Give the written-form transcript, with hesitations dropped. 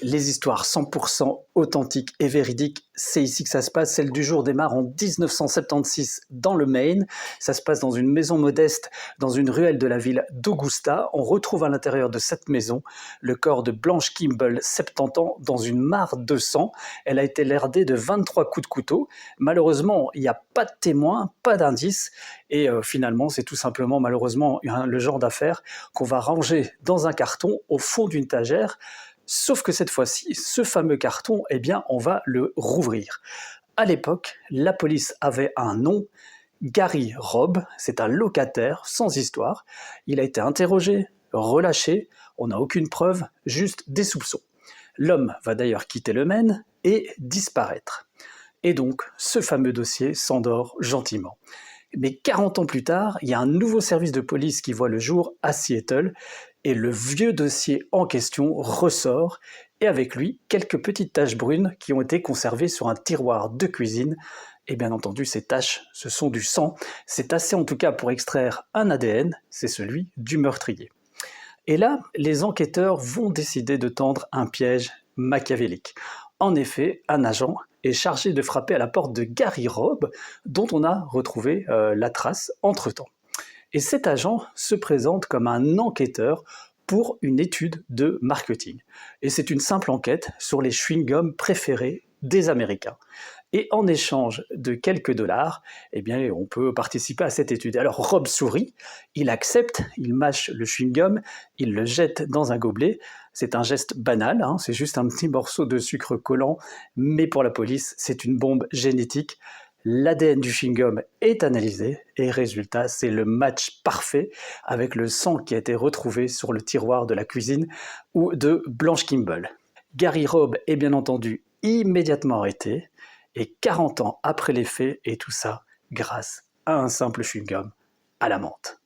Les histoires 100% authentiques et véridiques, c'est ici que ça se passe. Celle du jour démarre en 1976 dans le Maine. Ça se passe dans une maison modeste, dans une ruelle de la ville d'Augusta. On retrouve à l'intérieur de cette maison le corps de Blanche Kimball, 70 ans, dans une mare de sang. Elle a été lardée de 23 coups de couteau. Malheureusement, il n'y a pas de témoins, pas d'indices. Et finalement, c'est tout simplement, malheureusement, le genre d'affaire qu'on va ranger dans un carton au fond d'une étagère. Sauf que cette fois-ci, ce fameux carton, eh bien, on va le rouvrir. À l'époque, la police avait un nom, Gary Robb, c'est un locataire sans histoire. Il a été interrogé, relâché, on n'a aucune preuve, juste des soupçons. L'homme va d'ailleurs quitter le Maine et disparaître. Et donc, ce fameux dossier s'endort gentiment. Mais 40 ans plus tard, il y a un nouveau service de police qui voit le jour à Seattle et le vieux dossier en question ressort et avec lui quelques petites taches brunes qui ont été conservées sur un tiroir de cuisine. Et bien entendu, ces taches, ce sont du sang. C'est assez en tout cas pour extraire un ADN, c'est celui du meurtrier. Et là, les enquêteurs vont décider de tendre un piège machiavélique. En effet, un agent est chargé de frapper à la porte de Gary Robb, dont on a retrouvé la trace entre-temps. Et cet agent se présente comme un enquêteur pour une étude de marketing. Et c'est une simple enquête sur les chewing-gums préférés des Américains. Et en échange de quelques dollars, eh bien, on peut participer à cette étude. Alors Robb sourit, il accepte, il mâche le chewing-gum, il le jette dans un gobelet. C'est un geste banal, hein, c'est juste un petit morceau de sucre collant, mais pour la police, c'est une bombe génétique. L'ADN du chewing-gum est analysé et résultat, c'est le match parfait avec le sang qui a été retrouvé sur le tiroir de la cuisine ou de Blanche Kimball. Gary Robb est bien entendu immédiatement arrêté et 40 ans après les faits, et tout ça grâce à un simple chewing-gum à la menthe.